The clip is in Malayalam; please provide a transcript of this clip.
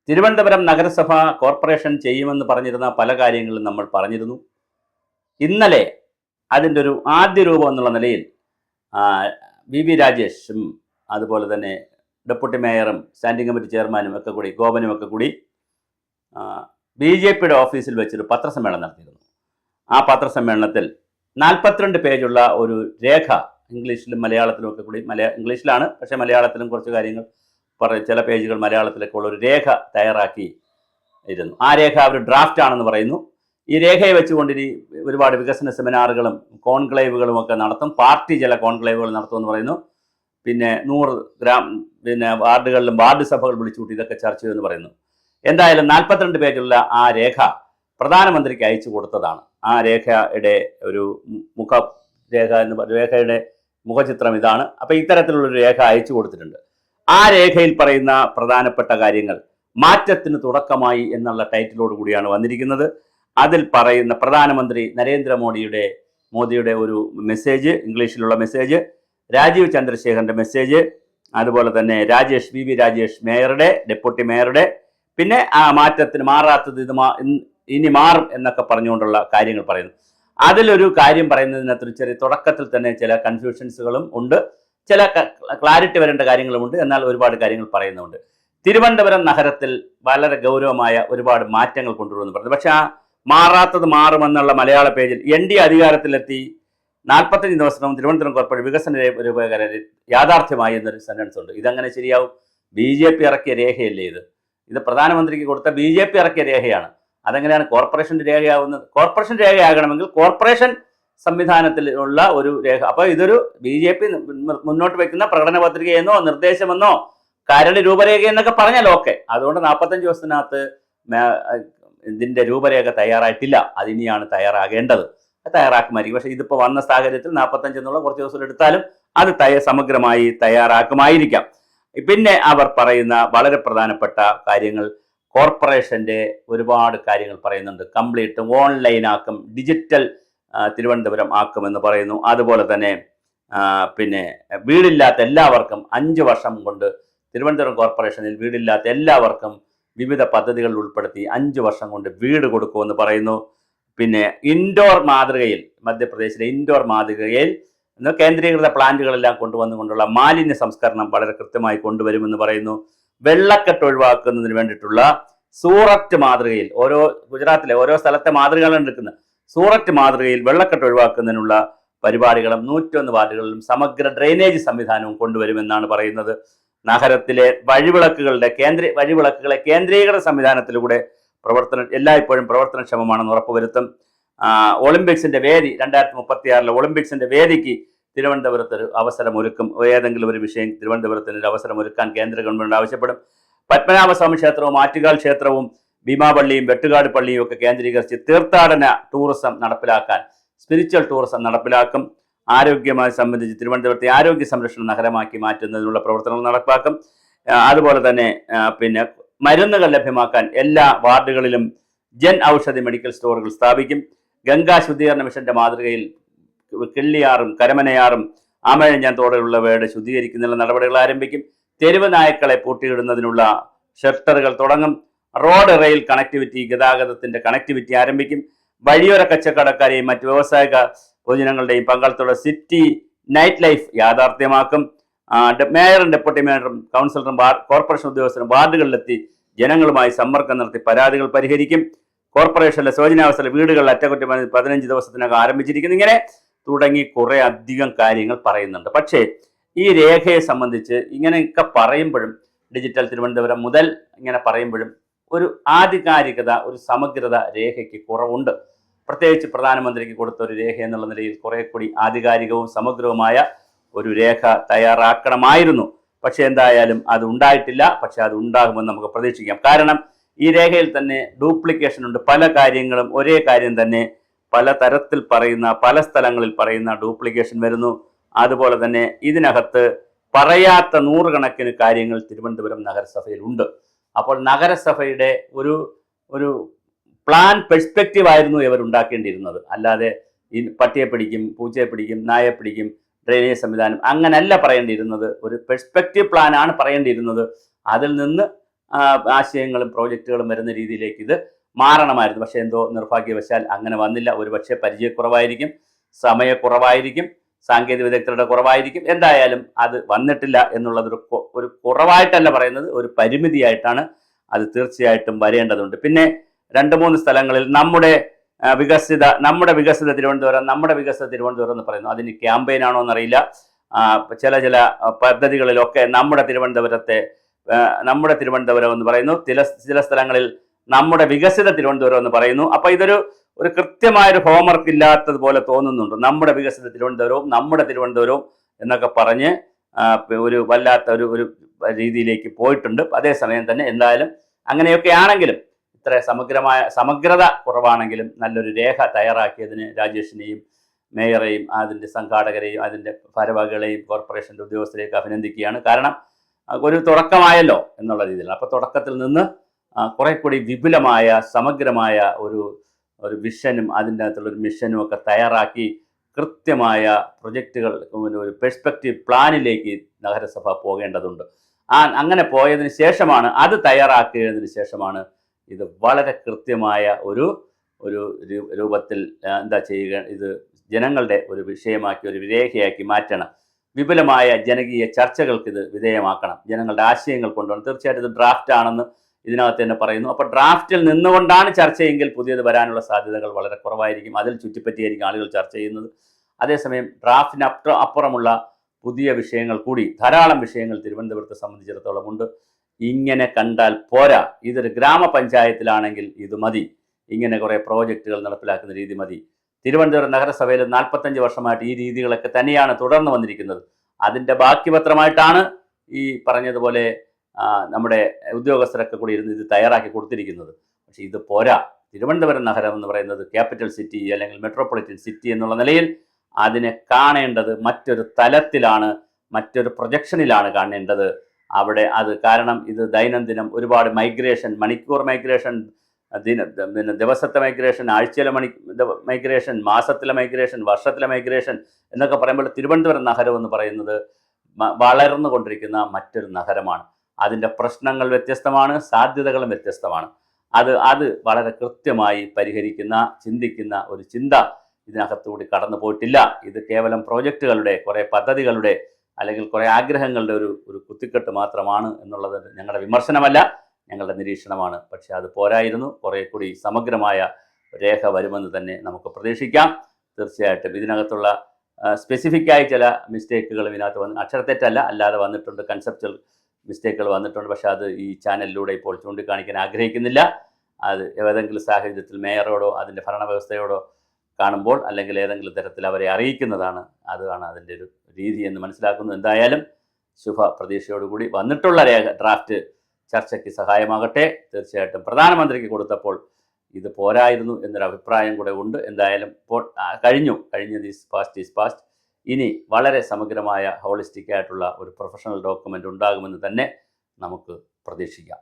തിരുവനന്തപുരം നഗരസഭ കോർപ്പറേഷൻ ചെയ്യുമെന്ന് പറഞ്ഞിരുന്ന പല കാര്യങ്ങളും നമ്മൾ പറഞ്ഞിരുന്നു. ഇന്നലെ അതിൻ്റെ ഒരു ആദ്യ രൂപം എന്നുള്ള നിലയിൽ വി രാജേഷും അതുപോലെ തന്നെ ഡെപ്യൂട്ടി മേയറും സ്റ്റാൻഡിംഗ് കമ്മിറ്റി ചെയർമാനും ഒക്കെ കൂടി ഗോപനും ഒക്കെ കൂടി BJPയുടെ ഓഫീസിൽ വെച്ചൊരു പത്രസമ്മേളനം നടത്തിയിരുന്നു. ആ പത്രസമ്മേളനത്തിൽ 42 പേജുള്ള ഒരു രേഖ ഇംഗ്ലീഷിലും മലയാളത്തിലും ഒക്കെ കൂടി ഇംഗ്ലീഷിലാണ്, പക്ഷേ മലയാളത്തിലും കുറച്ച് കാര്യങ്ങൾ ചില പേജുകൾ മലയാളത്തിലൊക്കെ ഉള്ള ഒരു രേഖ തയ്യാറാക്കി ഇരുന്നു. ആ രേഖ ഒരു ഡ്രാഫ്റ്റ് ആണെന്ന് പറയുന്നു. ഈ രേഖയെ വെച്ചുകൊണ്ട് ഇനി ഒരുപാട് വികസന സെമിനാറുകളും കോൺക്ലേവുകളും ഒക്കെ നടത്തും. പാർട്ടി ചില കോൺക്ലേവുകൾ നടത്തുമെന്ന് പറയുന്നു. പിന്നെ 100 വാർഡുകളിലും വാർഡ് സഭകൾ വിളിച്ചുകൂട്ടി ഇതൊക്കെ ചർച്ച ചെയ്യുമെന്ന് പറയുന്നു. എന്തായാലും 42 പേജുള്ള ആ രേഖ പ്രധാനമന്ത്രിക്ക് അയച്ചു കൊടുത്തതാണ്. ആ രേഖയുടെ ഒരു രേഖയുടെ മുഖചിത്രം ഇതാണ്. അപ്പോൾ ഇത്തരത്തിലുള്ളൊരു രേഖ അയച്ചു കൊടുത്തിട്ടുണ്ട്. ആ രേഖയിൽ പറയുന്ന പ്രധാനപ്പെട്ട കാര്യങ്ങൾ മാറ്റത്തിന് തുടക്കമായി എന്നുള്ള ടൈറ്റിലോട് കൂടിയാണ് വന്നിരിക്കുന്നത്. അതിൽ പറയുന്ന പ്രധാനമന്ത്രി മോദിയുടെ ഒരു മെസ്സേജ്, ഇംഗ്ലീഷിലുള്ള മെസ്സേജ്, രാജീവ് ചന്ദ്രശേഖറിൻ്റെ മെസ്സേജ്, അതുപോലെ തന്നെ വി രാജേഷ് മേയറുടെ, ഡെപ്യൂട്ടി മേയറുടെ, പിന്നെ ആ മാറ്റത്തിന് മാറാത്തത് ഇനി മാറും എന്നൊക്കെ പറഞ്ഞുകൊണ്ടുള്ള കാര്യങ്ങൾ പറയുന്നു. അതിലൊരു കാര്യം പറയുന്നതിനകത്തൊരു ചെറിയ തുടക്കത്തിൽ തന്നെ ചില കൺഫ്യൂഷൻസുകളും ഉണ്ട്, ചില ക്ലാരിറ്റി വരേണ്ട കാര്യങ്ങളുമുണ്ട്, എന്നാൽ ഒരുപാട് കാര്യങ്ങൾ പറയുന്നുണ്ട്. തിരുവനന്തപുരം നഗരത്തിൽ വളരെ ഗൗരവമായ ഒരുപാട് മാറ്റങ്ങൾ കൊണ്ടുവരുമെന്ന് പറഞ്ഞു. പക്ഷെ ആ മാറാത്തത് മാറുമെന്നുള്ള മലയാള പേജിൽ ND അധികാരത്തിലെത്തി 45 ദിവസവും തിരുവനന്തപുരം കോർപ്പറേഷൻ വികസന രൂപകര യാഥാർത്ഥ്യമായി എന്നൊരു സെന്റൻസ് ഉണ്ട്. ഇതങ്ങനെ ശരിയാവും? BJP ഇറക്കിയ രേഖയല്ലേ ഇത് പ്രധാനമന്ത്രിക്ക് കൊടുത്ത BJP ഇറക്കിയ രേഖയാണ്. അതെങ്ങനെയാണ് കോർപ്പറേഷൻ്റെ രേഖയാവുന്നത്? കോർപ്പറേഷൻ രേഖയാകണമെങ്കിൽ കോർപ്പറേഷൻ സംവിധാനത്തിൽ ഉള്ള ഒരു രേഖ. അപ്പോൾ ഇതൊരു BJP മുന്നോട്ട് വയ്ക്കുന്ന പ്രകടന പത്രികയെന്നോ നിർദ്ദേശമെന്നോ കരട് രൂപരേഖ എന്നൊക്കെ പറഞ്ഞാൽ ഓക്കെ. അതുകൊണ്ട് 45 ദിവസത്തിനകത്ത് ഇതിൻ്റെ രൂപരേഖ തയ്യാറായിട്ടില്ല. അതിനിയാണ് തയ്യാറാകേണ്ടത്. തയ്യാറാക്കുമായിരിക്കും. പക്ഷേ ഇതിപ്പോൾ വന്ന സാഹചര്യത്തിൽ 45 എന്നുള്ള കുറച്ച് ദിവസം എടുത്താലും അത് സമഗ്രമായി തയ്യാറാക്കുമായിരിക്കാം. പിന്നെ അവർ പറയുന്ന വളരെ പ്രധാനപ്പെട്ട കാര്യങ്ങൾ, കോർപ്പറേഷൻ്റെ ഒരുപാട് കാര്യങ്ങൾ പറയുന്നുണ്ട്. കംപ്ലീറ്റ് ഓൺലൈൻ ആക്കും, ഡിജിറ്റൽ തിരുവനന്തപുരം ആക്കുമെന്ന് പറയുന്നു. അതുപോലെ തന്നെ പിന്നെ വീടില്ലാത്ത എല്ലാവർക്കും 5 വർഷം കൊണ്ട് തിരുവനന്തപുരം കോർപ്പറേഷനിൽ വീടില്ലാത്ത എല്ലാവർക്കും വിവിധ പദ്ധതികൾ ഉൾപ്പെടുത്തി 5 വർഷം കൊണ്ട് വീട് കൊടുക്കുമെന്ന് പറയുന്നു. പിന്നെ ഇൻഡോർ മാതൃകയിൽ, മധ്യപ്രദേശിലെ ഇൻഡോർ മാതൃകയിൽ കേന്ദ്രീകൃത പ്ലാന്റുകളെല്ലാം കൊണ്ടുവന്നുകൊണ്ടുള്ള മാലിന്യ സംസ്കരണം വളരെ കൃത്യമായി കൊണ്ടുവരുമെന്ന് പറയുന്നു. വെള്ളക്കെട്ട് ഒഴിവാക്കുന്നതിന് വേണ്ടിയിട്ടുള്ള സൂററ്റ് മാതൃകയിൽ, ഗുജറാത്തിലെ ഓരോ സ്ഥലത്തെ മാതൃകകളാണ് എടുക്കുന്നത്. സൂററ്റ് മാതൃകയിൽ വെള്ളക്കെട്ട് ഒഴിവാക്കുന്നതിനുള്ള പരിപാടികളും 101 വാർഡുകളിലും സമഗ്ര ഡ്രെയിനേജ് സംവിധാനവും കൊണ്ടുവരുമെന്നാണ് പറയുന്നത്. നഗരത്തിലെ വഴിവിളക്കുകളെ കേന്ദ്രീകൃത സംവിധാനത്തിലൂടെ എല്ലായ്പ്പോഴും പ്രവർത്തനക്ഷമമാണെന്ന് ഉറപ്പുവരുത്തും. ഒളിമ്പിക്സിന്റെ വേദി 2036 ഒളിമ്പിക്സിന്റെ വേദിക്ക് തിരുവനന്തപുരത്ത് ഒരു അവസരമൊരുക്കും. ഏതെങ്കിലും ഒരു വിഷയം തിരുവനന്തപുരത്തിന് ഒരു അവസരമൊരുക്കാൻ കേന്ദ്ര ഗവൺമെന്റ് ആവശ്യപ്പെടും. പത്മനാഭസ്വാമി ക്ഷേത്രവും ആറ്റുകാൽ ക്ഷേത്രവും ഭീമാപള്ളിയും വെട്ടുകാട് പള്ളിയും ഒക്കെ കേന്ദ്രീകരിച്ച് തീർത്ഥാടന ടൂറിസം നടപ്പിലാക്കാൻ, സ്പിരിച്വൽ ടൂറിസം നടപ്പിലാക്കും. ആരോഗ്യമായി സംബന്ധിച്ച് തിരുവനന്തപുരത്തെ ആരോഗ്യ സംരക്ഷണ നഗരമാക്കി മാറ്റുന്നതിനുള്ള പ്രവർത്തനങ്ങൾ നടപ്പാക്കും. അതുപോലെ തന്നെ പിന്നെ മരുന്നുകൾ ലഭ്യമാക്കാൻ എല്ലാ വാർഡുകളിലും ജൻ ഔഷധി മെഡിക്കൽ സ്റ്റോറുകൾ സ്ഥാപിക്കും. ഗംഗാ ശുദ്ധീകരണ മിഷന്റെ മാതൃകയിൽ കിള്ളിയാറും കരമനയാറും ആമഴഞ്ഞാൻ തോടുകളുള്ളവയുടെ ശുദ്ധീകരിക്കുന്നതിനുള്ള നടപടികൾ ആരംഭിക്കും. തെരുവ് നായ്ക്കളെ പൂട്ടിയിടുന്നതിനുള്ള ഷെൽട്ടറുകൾ തുടങ്ങും. റോഡ് റെയിൽ കണക്ടിവിറ്റി, ഗതാഗതത്തിന്റെ കണക്ടിവിറ്റി ആരംഭിക്കും. വഴിയോര കച്ചവടക്കാരെയും മറ്റ് വ്യവസായിക പൊതുജനങ്ങളുടെയും പങ്കാളിത്തത്തോടെ സിറ്റി നൈറ്റ് ലൈഫ് യാഥാർത്ഥ്യമാക്കും. മേയറും ഡെപ്യൂട്ടി മേയറും കൗൺസിലറും കോർപ്പറേഷൻ ഉദ്യോഗസ്ഥരും വാർഡുകളിലെത്തി ജനങ്ങളുമായി സമ്പർക്കം നടത്തി പരാതികൾ പരിഹരിക്കും. കോർപ്പറേഷനിലെ ശോചനാവസ്ഥ വീടുകളിൽ അറ്റകുറ്റപ്പണി 15 ദിവസത്തിനകം ആരംഭിച്ചിരിക്കുന്നു. ഇങ്ങനെ തുടങ്ങി കുറേ അധികം കാര്യങ്ങൾ പറയുന്നുണ്ട്. പക്ഷേ ഈ രേഖയെ സംബന്ധിച്ച് ഇങ്ങനെയൊക്കെ പറയുമ്പോഴും, ഡിജിറ്റൽ തിരുവനന്തപുരം മുതൽ ഇങ്ങനെ പറയുമ്പോഴും ഒരു ആധികാരികത, ഒരു സമഗ്രത രേഖയ്ക്ക് കുറവുണ്ട്. പ്രത്യേകിച്ച് പ്രധാനമന്ത്രിക്ക് കൊടുത്ത ഒരു രേഖ എന്നുള്ള നിലയിൽ കുറെ കൂടി ആധികാരികവും സമഗ്രവുമായ ഒരു രേഖ തയ്യാറാക്കണമായിരുന്നു. പക്ഷെ എന്തായാലും അത് ഉണ്ടായിട്ടില്ല. പക്ഷെ അത് ഉണ്ടാകുമെന്ന് നമുക്ക് പ്രതീക്ഷിക്കാം. കാരണം ഈ രേഖയിൽ തന്നെ ഡ്യൂപ്ലിക്കേഷൻ ഉണ്ട്. പല കാര്യങ്ങളും ഒരേ കാര്യം തന്നെ പല തരത്തിൽ പറയുന്ന, പല സ്ഥലങ്ങളിൽ പറയുന്ന ഡ്യൂപ്ലിക്കേഷൻ വരുന്നു. അതുപോലെ തന്നെ ഇതിനകത്ത് പറയാത്ത 100 കണക്കിന് കാര്യങ്ങൾ തിരുവനന്തപുരം നഗരസഭയിൽ ഉണ്ട്. അപ്പോൾ നഗരസഭയുടെ ഒരു പ്ലാൻ പെർസ്പെക്റ്റീവ് ആയിരുന്നു ഇവർ ഉണ്ടാക്കേണ്ടിയിരുന്നത്. അല്ലാതെ ഈ പട്ടിയെ പിടിക്കും, പൂച്ചയെ പിടിക്കും, നായയെ പിടിക്കും, ഡ്രെയിനേജ് സംവിധാനം അങ്ങനല്ല പറയേണ്ടിയിരുന്നത്. ഒരു പെർസ്പെക്റ്റീവ് പ്ലാനാണ് പറയേണ്ടിയിരുന്നത്. അതിൽ നിന്ന് ആശയങ്ങളും പ്രോജക്റ്റുകളും വരുന്ന രീതിയിലേക്ക് ഇത് മാറണമായിരുന്നു. പക്ഷേ എന്തോ നിർഭാഗ്യവശാൽ അങ്ങനെ വന്നില്ല. ഒരുപക്ഷെ പരിചയക്കുറവായിരിക്കും, സമയക്കുറവായിരിക്കും, സാങ്കേതിക വിദഗ്ധരുടെ കുറവായിരിക്കും. എന്തായാലും അത് വന്നിട്ടില്ല എന്നുള്ളത് ഒരു കുറവായിട്ടല്ല പറയുന്നത്, ഒരു പരിമിതിയായിട്ടാണ്. അത് തീർച്ചയായിട്ടും വരേണ്ടതുണ്ട്. പിന്നെ 2-3 സ്ഥലങ്ങളിൽ നമ്മുടെ വികസിത തിരുവനന്തപുരം എന്ന് പറയുന്നു. അതിന് ക്യാമ്പയിൻ ആണോ എന്നറിയില്ല. ചില പദ്ധതികളിലൊക്കെ നമ്മുടെ തിരുവനന്തപുരം എന്ന് പറയുന്നു, ചില സ്ഥലങ്ങളിൽ നമ്മുടെ വികസിത തിരുവനന്തപുരം എന്ന് പറയുന്നു. അപ്പൊ ഇതൊരു കൃത്യമായൊരു ഹോംവർക്ക് ഇല്ലാത്തതുപോലെ തോന്നുന്നുണ്ട്. നമ്മുടെ വികസിത തിരുവനന്തപുരവും എന്നൊക്കെ പറഞ്ഞ് ഒരു വല്ലാത്ത ഒരു രീതിയിലേക്ക് പോയിട്ടുണ്ട്. അതേസമയം തന്നെ എന്തായാലും അങ്ങനെയൊക്കെ ആണെങ്കിലും ഇത്ര സമഗ്രത കുറവാണെങ്കിലും നല്ലൊരു രേഖ തയ്യാറാക്കിയതിന് രാജേഷിനെയും മേയറെയും അതിൻ്റെ സംഘാടകരെയും അതിൻ്റെ ഭാരവാഹികളെയും കോർപ്പറേഷൻ്റെ ഉദ്യോഗസ്ഥരെയൊക്കെ അഭിനന്ദിക്കുകയാണ്. കാരണം ഒരു തുടക്കമായല്ലോ എന്നുള്ള രീതിയിൽ. അപ്പോൾ തുടക്കത്തിൽ നിന്ന് കുറെ കൂടി വിപുലമായ സമഗ്രമായ ഒരു വിഷനും അതിൻ്റെ അകത്തുള്ളൊരു മിഷനും ഒക്കെ തയ്യാറാക്കി കൃത്യമായ പ്രൊജക്റ്റുകൾ, ഒരു പെർസ്പെക്റ്റീവ് പ്ലാനിലേക്ക് നഗരസഭ പോകേണ്ടതുണ്ട്. അങ്ങനെ പോയതിന് ശേഷമാണ്, അത് തയ്യാറാക്കിയതിന് ശേഷമാണ് ഇത് വളരെ കൃത്യമായ ഒരു രൂപത്തിൽ എന്താ ചെയ്യുക, ഇത് ജനങ്ങളുടെ ഒരു വിഷയമാക്കി ഒരു രേഖയാക്കി മാറ്റണം. വിപുലമായ ജനകീയ ചർച്ചകൾക്ക് ഇത് വിധേയമാക്കണം. ജനങ്ങളുടെ ആശയങ്ങൾ കൊണ്ടുവരണം. തീർച്ചയായിട്ടും ഇത് ഡ്രാഫ്റ്റ് ആണെന്ന് ഇതിനകത്ത് തന്നെ പറയുന്നു. അപ്പോൾ ഡ്രാഫ്റ്റിൽ നിന്നുകൊണ്ടാണ് ചർച്ചയെങ്കിൽ പുതിയത് വരാനുള്ള സാധ്യതകൾ വളരെ കുറവായിരിക്കും. അതിൽ ചുറ്റിപ്പറ്റിയായിരിക്കും ആളുകൾ ചർച്ച ചെയ്യുന്നത്. അതേസമയം ഡ്രാഫ്റ്റിന് അപ്പുറമുള്ള പുതിയ വിഷയങ്ങൾ കൂടി, ധാരാളം വിഷയങ്ങൾ തിരുവനന്തപുരത്തെ സംബന്ധിച്ചിടത്തോളം ഉണ്ട്. ഇങ്ങനെ കണ്ടാൽ പോരാ. ഇതൊരു ഗ്രാമപഞ്ചായത്തിലാണെങ്കിൽ ഇത് മതി. ഇങ്ങനെ കുറേ പ്രോജക്റ്റുകൾ നടപ്പിലാക്കുന്ന രീതി മതി. തിരുവനന്തപുരം നഗരസഭയിൽ 45 വർഷമായിട്ട് ഈ രീതികളൊക്കെ തന്നെയാണ് തുടർന്ന് വന്നിരിക്കുന്നത്. അതിൻ്റെ ബാക്കി പത്രമായിട്ടാണ് ഈ പറഞ്ഞതുപോലെ നമ്മുടെ ഉദ്യോഗസ്ഥരൊക്കെ കൂടി ഇരുന്ന് ഇത് തയ്യാറാക്കി കൊടുത്തിരിക്കുന്നത്. പക്ഷേ ഇത് പോരാ. തിരുവനന്തപുരം നഗരം എന്ന് പറയുന്നത് ക്യാപിറ്റൽ സിറ്റി അല്ലെങ്കിൽ മെട്രോപൊളിറ്റൻ സിറ്റി എന്നുള്ള നിലയിൽ അതിനെ കാണേണ്ടത് മറ്റൊരു തലത്തിലാണ്, മറ്റൊരു പ്രൊജക്ഷനിലാണ് കാണേണ്ടത്. അവിടെ അത് കാരണം ഇത് ദൈനംദിനം ഒരുപാട് മൈഗ്രേഷൻ, മണിക്കൂർ മൈഗ്രേഷൻ, പിന്നെ ദിവസത്തെ മൈഗ്രേഷൻ, ആഴ്ചയിലെ മൈഗ്രേഷൻ, മാസത്തിലെ മൈഗ്രേഷൻ, വർഷത്തിലെ മൈഗ്രേഷൻ എന്നൊക്കെ പറയുമ്പോൾ തിരുവനന്തപുരം നഗരം എന്ന് പറയുന്നത് വളർന്നുകൊണ്ടിരിക്കുന്ന മറ്റൊരു നഗരമാണ്. അതിൻ്റെ പ്രശ്നങ്ങൾ വ്യത്യസ്തമാണ്, സാധ്യതകളും വ്യത്യസ്തമാണ്. അത് വളരെ കൃത്യമായി പരിഹരിക്കുന്ന, ചിന്തിക്കുന്ന ഒരു ചിന്ത ഇതിനകത്തുകൂടി കടന്നു പോയിട്ടില്ല. ഇത് കേവലം പ്രോജക്റ്റുകളുടെ, കുറേ പദ്ധതികളുടെ അല്ലെങ്കിൽ കുറേ ആഗ്രഹങ്ങളുടെ ഒരു കുത്തിക്കെട്ട് മാത്രമാണ് എന്നുള്ളത് ഞങ്ങളുടെ വിമർശനമല്ല, ഞങ്ങളുടെ നിരീക്ഷണമാണ്. പക്ഷേ അത് പോരായിരുന്നു. കുറേ കൂടി സമഗ്രമായ രേഖ വരുമെന്ന് തന്നെ നമുക്ക് പ്രതീക്ഷിക്കാം. തീർച്ചയായിട്ടും ഇതിനകത്തുള്ള സ്പെസിഫിക്കായി ചില മിസ്റ്റേക്കുകൾ ഇതിനകത്ത് അക്ഷരത്തെറ്റല്ല, അല്ലാതെ വന്നിട്ടുണ്ട്, കൺസെപ്ച്വൽ മിസ്റ്റേക്കുകൾ വന്നിട്ടുണ്ട്. പക്ഷേ അത് ഈ ചാനലിലൂടെ ഇപ്പോൾ ചൂണ്ടിക്കാണിക്കാൻ ആഗ്രഹിക്കുന്നില്ല. അത് ഏതെങ്കിലും സാഹചര്യത്തിൽ മേയറോടോ അതിൻ്റെ ഭരണവ്യവസ്ഥയോടോ കാണുമ്പോൾ അല്ലെങ്കിൽ ഏതെങ്കിലും തരത്തിൽ അവരെ അറിയിക്കുന്നതാണ്. അതാണ് അതിൻ്റെ ഒരു രീതി എന്ന് മനസ്സിലാക്കുന്നു. എന്തായാലും ശുഭ പ്രതീക്ഷയോടുകൂടി വന്നിട്ടുള്ള ഡ്രാഫ്റ്റ് ചർച്ചയ്ക്ക് സഹായമാകട്ടെ. തീർച്ചയായിട്ടും പ്രധാനമന്ത്രിക്ക് കൊടുത്തപ്പോൾ ഇത് പോരായിരുന്നു എന്നൊരു അഭിപ്രായം കൂടെ ഉണ്ട്. എന്തായാലും കഴിഞ്ഞത് ഈസ് പാസ്റ്റ്. ഇനി വളരെ സമഗ്രമായ ഹോളിസ്റ്റിക് ആയിട്ടുള്ള ഒരു പ്രൊഫഷണൽ ഡോക്യുമെൻ്റ് ഉണ്ടാകുമെന്ന് തന്നെ നമുക്ക് പ്രതീക്ഷിക്കാം.